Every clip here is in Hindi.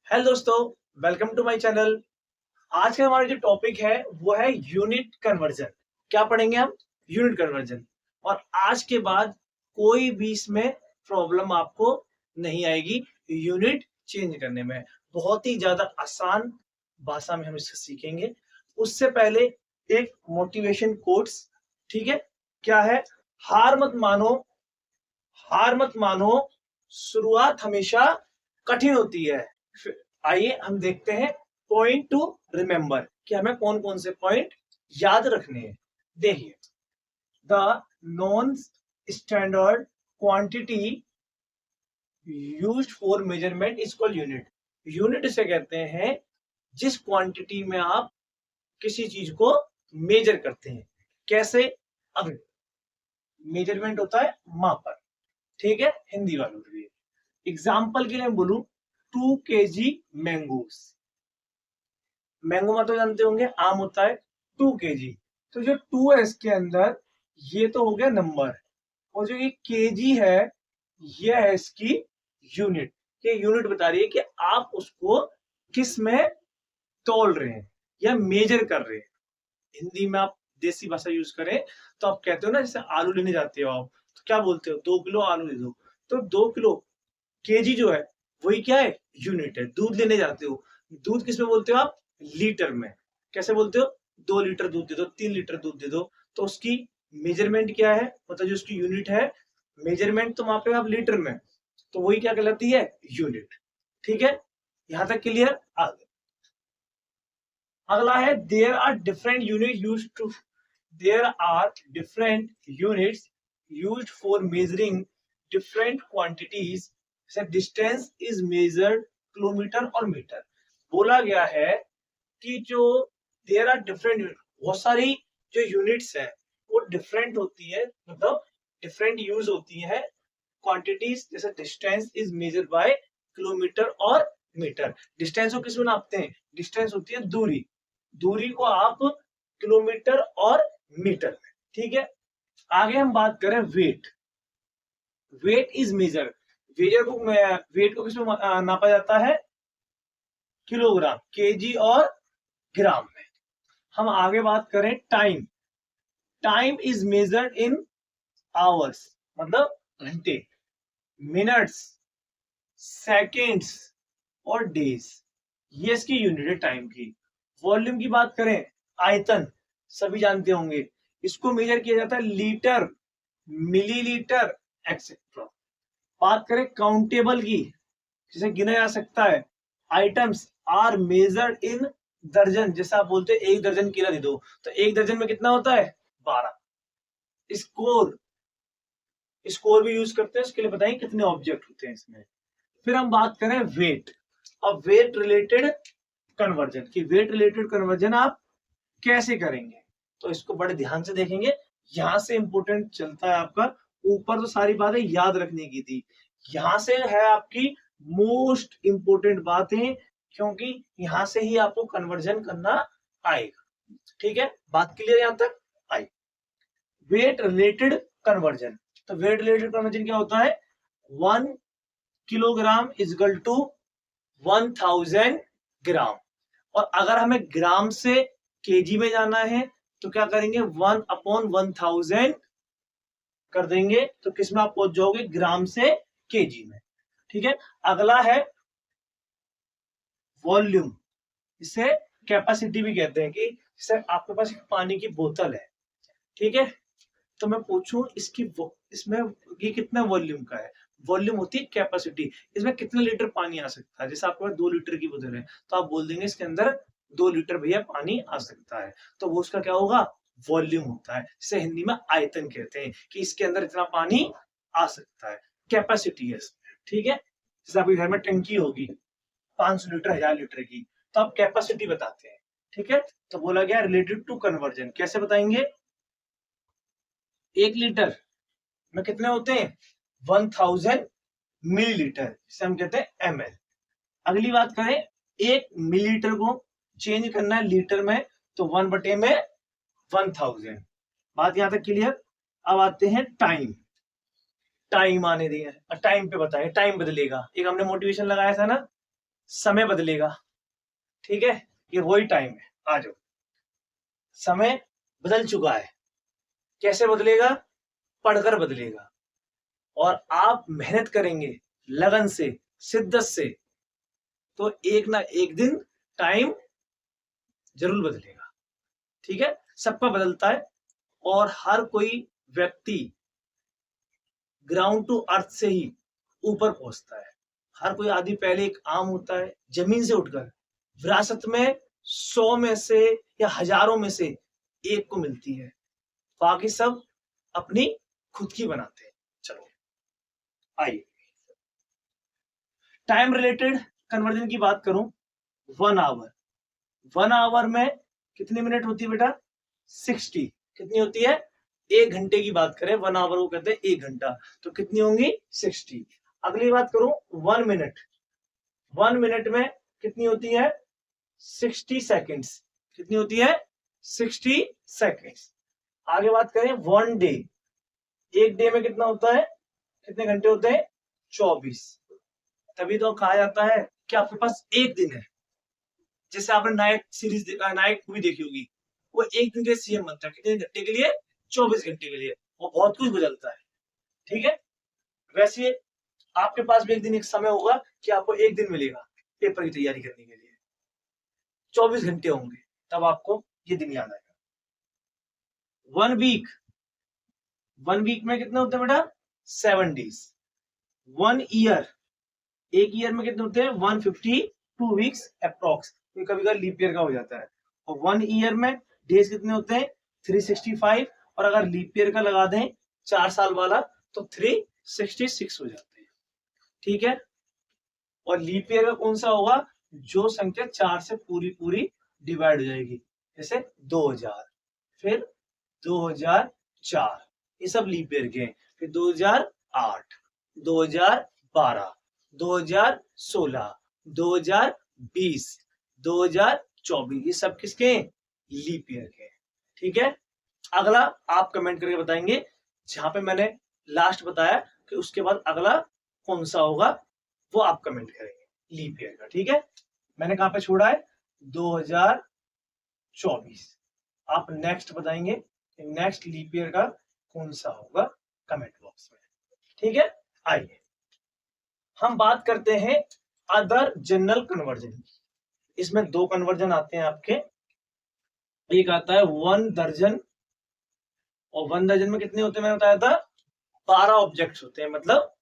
हेलो दोस्तों, वेलकम टू माय चैनल। आज का हमारा जो टॉपिक है वो है यूनिट कन्वर्जन। क्या पढ़ेंगे हम? Unit conversion. और आज के बाद कोई भी इसमें प्रॉब्लम आपको नहीं आएगी यूनिट चेंज करने में। बहुत ही ज्यादा आसान भाषा में हम इसको सीखेंगे। उससे पहले एक मोटिवेशन कोट्स, ठीक है? क्या है? हार मत मानो, हार मत मानो, शुरुआत हमेशा कठिन होती है। आइए हम देखते हैं पॉइंट टू रिमेंबर कि हमें कौन कौन से पॉइंट याद रखने हैं। देखिए, the non standard quantity used for measurement is called unit. Unit इसे कहते हैं जिस क्वांटिटी में आप किसी चीज को मेजर करते हैं। कैसे? अब मेजरमेंट होता है मापन, ठीक है, हिंदी वालों के लिए। एग्जाम्पल के लिए बोलूं, 2 kg मैंगोस। मैंगो में तो जानते होंगे आम होता है 2 kg। तो जो 2 है इसके अंदर, ये तो हो गया नंबर, और जो ये केजी है ये है इसकी यूनिट। ये यूनिट बता रही है कि आप उसको किस में तोल रहे हैं या मेजर कर रहे हैं। हिंदी में आप देसी भाषा यूज करें तो आप कहते हो ना, जैसे आलू लेने जाते हो आप, तो क्या बोलते हो? 2 किलो आलू दे दो। तो 2 किलो केजी जो है वही क्या है? यूनिट है। दूध लेने जाते हो, दूध किस में बोलते हो आप? लीटर में। कैसे बोलते हो? 2 लीटर दूध दे दो, 3 लीटर दूध दे दो। तो उसकी मेजरमेंट क्या है? मतलब जो उसकी यूनिट है, मेजरमेंट तो वहां पे आप लीटर में, तो वही क्या कहलाती है? यूनिट। ठीक है, यहां तक क्लियर? आगे अगला है, there are different unit use to, there are different units used for measuring different quantities. Distance is measured kilometre और मीटर। बोला गया है कि जो देयर आर डिफरेंट यूनिट, बहुत सारी जो यूनिट्स है वो डिफरेंट होती है, मतलब डिफरेंट यूज होती है। क्वांटिटीज जैसे distance is measured by kilometre और मीटर। डिस्टेंस को किस में नापते हैं? डिस्टेंस होती है दूरी, दूरी को आप किलोमीटर और मीटर में। ठीक है, आगे हम बात करें weight. Weight is measure, weight को किसमें नापा जाता है? किलोग्राम, केजी और ग्राम में। हम आगे बात करें time. Time is measured in hours, मतलब घंटे, मिनट्स, सेकेंड्स और डेज। ये इसकी यूनिट है टाइम की। वॉल्यूम की बात करें, आयतन सभी जानते होंगे, इसको मेजर किया जाता है लीटर, मिलीलीटर, एक्सेट्रा। बात करें काउंटेबल की, जिसे गिना जा सकता है, आइटम्स आर मेजर्ड इन दर्जन। जैसे आप बोलते हैं 1 दर्जन केला दे दो, तो 1 दर्जन में कितना होता है? 12। स्कोर, स्कोर भी यूज करते हैं, इसके लिए बताएं कितने ऑब्जेक्ट होते हैं इसमें। फिर हम बात करें वेट। अब वेट रिलेटेड कन्वर्जन की, वेट रिलेटेड कन्वर्जन आप कैसे करेंगे, तो इसको बड़े ध्यान से देखेंगे। यहां से इंपोर्टेंट चलता है आपका, ऊपर तो सारी बातें याद रखने की थी, यहां से है आपकी मोस्ट इंपोर्टेंट बातें, क्योंकि यहां से ही आपको कन्वर्जन करना आएगा। ठीक है, बात क्लियर यहां तक आई? वेट रिलेटेड कन्वर्जन, तो वेट रिलेटेड कन्वर्जन क्या होता है? 1 किलोग्राम इज इक्वल टू 1000 ग्राम। और अगर हमें ग्राम से केजी में जाना है तो क्या करेंगे? 1/1000 कर देंगे, तो किसमें आप पहुंच जाओगे? ग्राम से केजी में। ठीक है, अगला है वॉल्यूम। इसे कैपेसिटी भी कहते हैं, कि जैसे आपके पास एक पानी की बोतल है, ठीक है, तो मैं पूछूं इसमें ये कितना वॉल्यूम का है? वॉल्यूम होती है कैपेसिटी, इसमें कितने लीटर पानी आ सकता है। जैसे आपके पास 2 लीटर की बोतल है, तो आप बोल देंगे इसके अंदर 2 लीटर भैया पानी आ सकता है, तो वो उसका क्या होगा? वॉल्यूम होता है, जिसे हिंदी में आयतन कहते हैं, कि इसके अंदर इतना पानी आ सकता है। कैपेसिटी है इसमें। ठीक है, जैसे आपके घर में टंकी होगी 500 लीटर, 1000 लीटर की, तो आप कैपेसिटी बताते हैं। ठीक है, तो बोला गया रिलेटेड टू कन्वर्जन, कैसे बताएंगे? 1 लीटर में कितने होते हैं? 1000 मिलीलीटर, जिसे हम कहते हैं ml। अगली बात करें, 1 मिलीलीटर को चेंज करना है लीटर में, तो 1/1000। बात यहां तक क्लियर? अब आते हैं टाइम। टाइम आने दिए, टाइम पे बताएं, टाइम बदलेगा। एक हमने मोटिवेशन लगाया था ना, समय बदलेगा, ठीक है, ये वही टाइम है। आ जाओ, समय बदल चुका है, कैसे बदलेगा? पढ़कर बदलेगा। और आप मेहनत करेंगे लगन से, शिद्दत से, तो एक ना एक दिन टाइम जरूर बदलेगा, ठीक है। सबका बदलता है, और हर कोई व्यक्ति ग्राउंड टू अर्थ से ही ऊपर पहुंचता है। हर कोई आदमी पहले एक आम होता है, जमीन से उठकर विरासत में 100 में से या हजारों में से एक को मिलती है, बाकी सब अपनी खुद की बनाते हैं। चलो आइए, टाइम रिलेटेड कन्वर्जन की बात करूं, 1 आवर, 1 आवर में कितनी मिनट होती है बेटा? 60। कितनी होती है? 1 घंटे की बात करें, 1 आवर को कहते हैं 1 घंटा, तो कितनी होंगी? 60। अगली बात करूं, 1 मिनट, 1 मिनट में कितनी होती है? 60 सेकेंड्स। कितनी होती है? 60 सेकेंड्स। आगे बात करें 1 डे, 1 डे में कितना होता है? कितने घंटे होते हैं? 24। तभी तो कहा जाता है कि आपके पास एक दिन है। जैसे आपने नायक सीरीज देखा, नायक मूवी देखी होगी, वो एक दिन के लिए सीएम बनता है, कितने घंटे के लिए? 24 घंटे के लिए। वो बहुत कुछ बदलता है, ठीक है। वैसे आपके पास भी एक दिन एक समय होगा कि आपको एक दिन मिलेगा पेपर की तैयारी करने के लिए, 24 घंटे होंगे, तब आपको ये दिन याद आएगा। 1 वीक, 1 वीक में कितने होते हैं बेटा? 7 डेज। 1 ईयर, एक ईयर में कितने होते हैं? 152 वीक्स अप्रोक्स, कभी कभी लीप ईयर का हो जाता है। और 1 ईयर में डेज कितने होते हैं? 365, और अगर लीप ईयर का लगा दें 4 साल वाला तो 366 हो जाते हैं, ठीक है। और लीप ईयर का कौन सा होगा? जो संख्या 4 से पूरी पूरी डिवाइड हो जाएगी, जैसे 2000, फिर 2004, ये सब लीप ईयर के हैं। फिर 2008, 2012, 2016, 2020, 2024, ये सब किसके हैं? लीप ईयर के, ठीक है। अगला आप कमेंट करके बताएंगे, जहां पे मैंने लास्ट बताया कि उसके बाद अगला कौन सा होगा, वो आप कमेंट करेंगे लीप ईयर का, ठीक है। मैंने कहां पे छोड़ा है? 2024। आप नेक्स्ट बताएंगे नेक्स्ट लीप ईयर का कौन सा होगा कमेंट बॉक्स में, ठीक है। आइए हम बात करते हैं अदर जनरल कन्वर्जन। इसमें 2 कन्वर्जन आते हैं आपके, एक आता है 1 दर्जन, और 1 दर्जन में कितने होते हैं? मैंने बताया था 12 ऑब्जेक्ट्स होते हैं। मतलब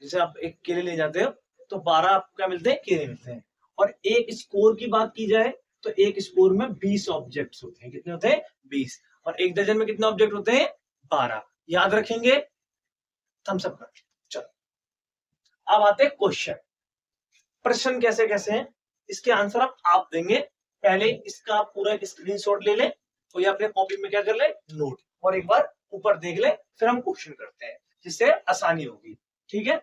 जैसे आप एक केले ले जाते हो तो 12 आपको क्या मिलते हैं? केले मिलते हैं। और एक स्कोर की बात की जाए तो एक स्कोर में 20 ऑब्जेक्ट्स होते हैं। कितने होते हैं? 20। और एक दर्जन में कितने ऑब्जेक्ट होते हैं? 12। याद रखेंगे थम्स अप कर। चलो अब आते हैं क्वेश्चन। प्रश्न कैसे कैसे हैं, इसके आंसर आप देंगे। पहले इसका आप पूरा एक स्क्रीनशॉट ले लें और ये अपने कॉपी में क्या कर ले? नोट, और एक बार ऊपर देख ले, फिर हम क्वेश्चन करते हैं, जिससे आसानी होगी, ठीक है।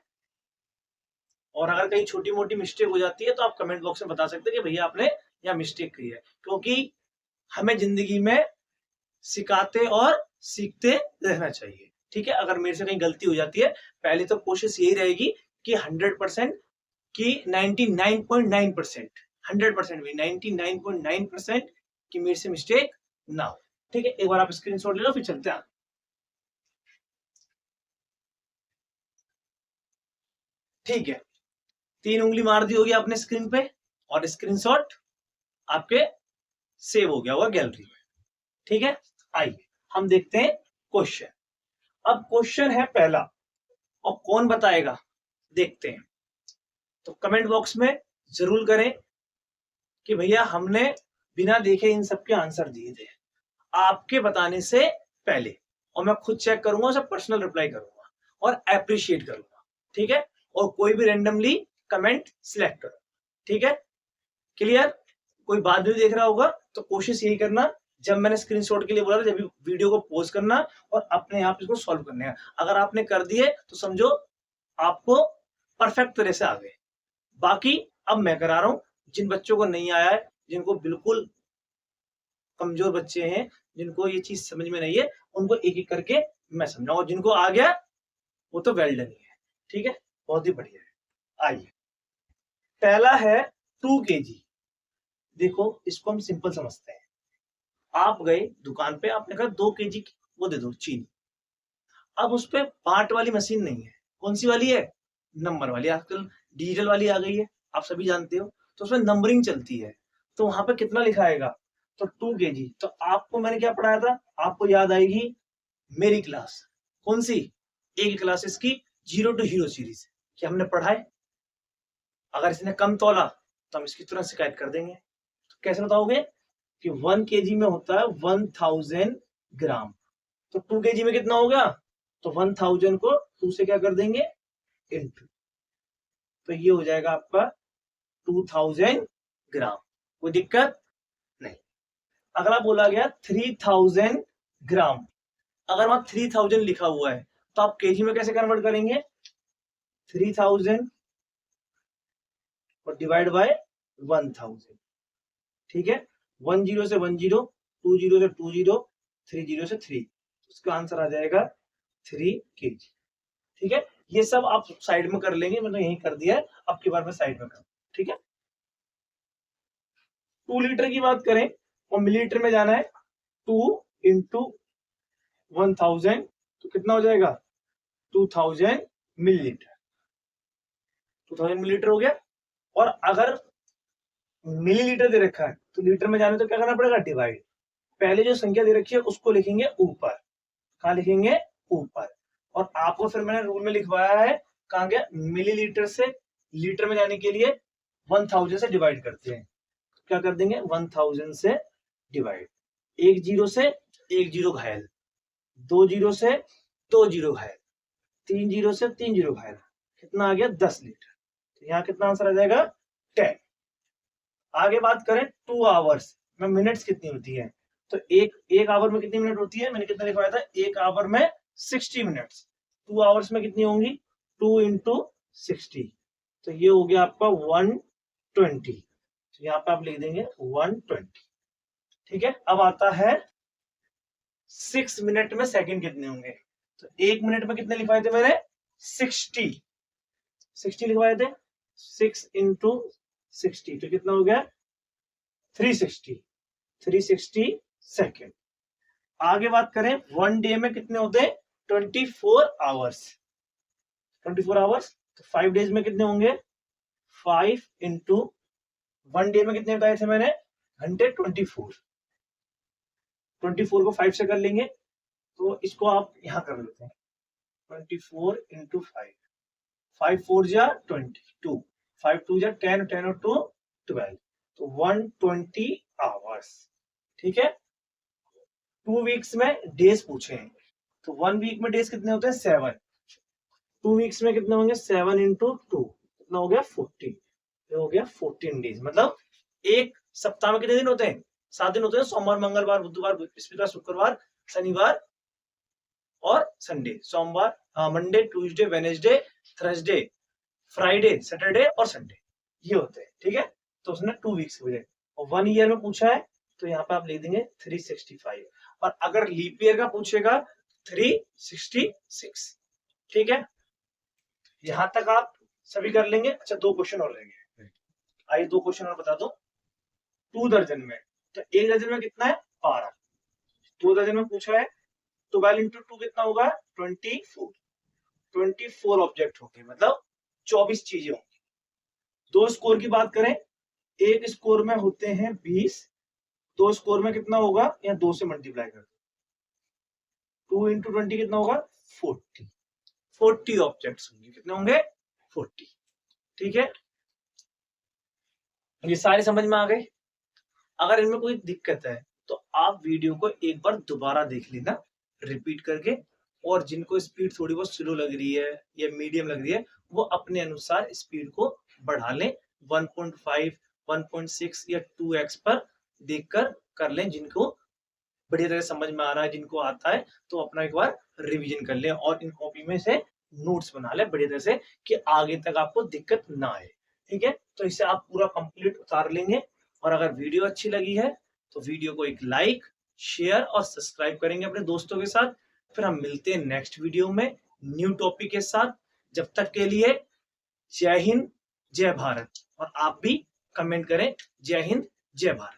और अगर कहीं छोटी मोटी मिस्टेक हो जाती है तो आप कमेंट बॉक्स में बता सकते हैं कि भैया आपने यहाँ मिस्टेक की है, क्योंकि हमें जिंदगी में सिखाते और सीखते रहना चाहिए, ठीक है। अगर मेरे से कहीं गलती हो जाती है, पहले तो कोशिश यही रहेगी कि 100% की 99.9%, 100% भी 99.9% की मेरे से मिस्टेक ना हो, ठीक है। एक बार आप स्क्रीनशॉट ले लो, फिर चलते हैं। ठीक है, 3 उंगली मार दी होगी आपने स्क्रीन पे, और स्क्रीनशॉट आपके सेव हो गया होगा गैलरी में, ठीक है। आइए हम देखते हैं क्वेश्चन। अब क्वेश्चन है पहला, और कौन बताएगा देखते हैं। तो कमेंट बॉक्स में जरूर करें कि भैया हमने बिना देखे इन सबके आंसर दिए थे आपके बताने से पहले, और मैं खुद चेक करूंगा, सब पर्सनल रिप्लाई करूंगा और अप्रिशिएट करूंगा, ठीक है। और कोई भी रैंडमली कमेंट सिलेक्ट करो, ठीक है। क्लियर? कोई बात नहीं देख रहा होगा तो कोशिश यही करना, जब मैंने स्क्रीनशॉट के लिए बोला था, जब वीडियो को पॉज करना और अपने आप इसको सॉल्व करने हैं। अगर आपने कर दिए तो समझो आपको परफेक्ट तरह से आ गए। बाकी अब मैं करा रहा हूं, जिन बच्चों को नहीं आया है, जिनको बिल्कुल कमजोर बच्चे हैं, जिनको ये चीज समझ में नहीं है, उनको एक एक करके मैं समझाऊंगा। जिनको आ गया वो तो वेल डन ही है, ठीक है, बहुत ही बढ़िया है। आइए पहला है 2 kg। देखो इसको हम सिंपल समझते हैं। आप गए दुकान पे, आपने कहा 2 kg वो दे दो चीनी। अब उस पे पार्ट वाली मशीन नहीं है, कौन सी वाली है? नंबर वाली। आजकल डिजिटल वाली आ गई है, आप सभी जानते हो, तो उसमें नंबरिंग चलती है। तो वहां पे कितना लिखा आएगा? तो 2 kg। तो आपको मैंने क्या पढ़ाया था? आपको याद आएगी मेरी क्लास, कौन सी? एक क्लासेस की 0 to हीरो सीरीज, क्या हमने पढ़ा है? अगर इसने कम तोला तो हम इसकी तुरंत शिकायत कर देंगे। तो कैसे बताओगे कि 1 kg में होता है 1000 ग्राम, तो 2 kg में कितना हो गया? तो 1000 को 2 से क्या कर देंगे? इनटू, तो ये हो जाएगा आपका 2000 ग्राम। कोई दिक्कत नहीं। अगला बोला गया 3000 ग्राम। अगर वहां 3000 लिखा हुआ है तो आप केजी में कैसे कन्वर्ट करेंगे? 3000 और डिवाइड बाय 1000। ठीक है, 10 से 10, 20 से 20, 30 से 3, उसका आंसर आ जाएगा 3 kg। ठीक है, ये सब आप साइड में कर लेंगे, मैंने यही कर दिया है, अब की बार में साइड में कर। ठीक है, 2 लीटर की बात करें और मिलीलीटर में जाना है, 2 इंटू 1000, तो कितना हो जाएगा? 2000 मिलीलीटर। 2000 मिलीलीटर हो गया। और अगर मिलीलीटर दे रखा है तो लीटर में जाने तो क्या करना पड़ेगा? डिवाइड। पहले जो संख्या दे रखी है उसको लिखेंगे ऊपर। कहाँ लिखेंगे? ऊपर। और आपको फिर मैंने रूल में लिखवाया है, कहाँ गया? मिलीलीटर से लीटर में जाने के लिए 1000 से डिवाइड करते हैं। क्या कर देंगे? 1000 से डिवाइड। 1 जीरो से 1 जीरो घायल, 2 जीरो से 2 जीरो घायल, 3 जीरो से 3 जीरो घायल, कितना आ गया? 10 लीटर। तो यहाँ कितना आंसर आ जाएगा? 10। आगे बात करें 2 आवर्स में मिनट्स कितनी होती है, तो एक आवर में कितनी मिनट होती है? मैंने कितना लिखवाया था? एक आवर में 60 मिनट्स। 2 आवर्स में कितनी होंगी? 2 इंटू 60, तो ये हो गया आपका 120। तो यहाँ पे आप लिख देंगे 120। ठीक है, अब आता है 6 मिनट में सेकंड कितने होंगे, तो 1 मिनट में कितने लिखवाए थे मैंने? 60 लिखवाए थे। 6 इंटू 60, तो कितना हो गया? 360 सेकेंड। आगे बात करें 1 डे में कितने होते हैं? 24 आवर्स। 24 आवर्स, तो 5 डेज में कितने होंगे? 5 इंटू 1 डे में कितने बताए थे मैंने? घंटे 24। 24 को 5 से कर लेंगे, तो इसको आप यहां कर लेते हैं 24 इंटू 5। 5 4 जा 22, 5 2 जा 10, 10 और 2 12, तो 120 आवर्स। ठीक है, 2 वीक्स में डेज पूछे हैं, तो 1 वीक में डेज कितने होते हैं? 7। 2 वीक्स में कितने होंगे? 7 इंटू 2, कितना हो गया? 14। ये हो गया 14 डेज। मतलब एक सप्ताह में कितने दिन होते हैं? 7 दिन होते हैं। सोमवार, मंगलवार, बुधवार, बृहस्पतिवार, शुक्रवार, शनिवार और संडे। सोमवार, Monday, Tuesday, Wednesday, Thursday, Friday, Saturday और संडे, ये होते हैं। ठीक है, तो उसने 2 वीक्स के लिए, और 1 ईयर में पूछा है तो यहाँ पे आप लिख देंगे 365, और अगर लीप ईयर का पूछेगा 366। ठीक है, यहां तक आप सभी कर लेंगे। अच्छा, 2 क्वेश्चन और रहेंगे, आइए 2 क्वेश्चन और बता दो। 2 दर्जन में, तो 1 दर्जन में कितना है? 12। 2 दर्जन में पूछा है 12 इंटू 2 कितना होगा? 24। 24 ऑब्जेक्ट होंगे, मतलब 24 चीजें होंगी। 2 स्कोर की बात करें, एक स्कोर में होते हैं 20, 2 स्कोर में कितना होगा? या 2 से मल्टीप्लाई कर दो, 2 इंटू 20 कितना होगा? 40। 40 ऑब्जेक्ट्स होंगे, कितने होंगे? 40। ठीक है, ये सारे समझ में आ गए। अगर इनमें कोई दिक्कत है तो आप वीडियो को एक बार दोबारा देख लेना, रिपीट करके, और जिनको स्पीड थोड़ी बहुत स्लो लग रही है या मीडियम लग रही है, वो अपने अनुसार स्पीड को बढ़ा लें। 1.5, 1.6 या 2x पर देखकर कर लें। जिनको बढ़िया तरह समझ में आ रहा है, जिनको आता है, तो अपना एक बार रिवीजन कर लें और इन कॉपी में से नोट्स बना लें बढ़िया तरह से, कि आगे तक आपको दिक्कत ना आए। ठीक है, तो इसे आप पूरा कंप्लीट उतार लेंगे। और अगर वीडियो अच्छी लगी है तो वीडियो को एक लाइक, शेयर और सब्सक्राइब करेंगे अपने दोस्तों के साथ। फिर हम मिलते हैं नेक्स्ट वीडियो में न्यू टॉपिक के साथ। जब तक के लिए जय हिंद, जय भारत। और आप भी कमेंट करें जय हिंद जय भारत।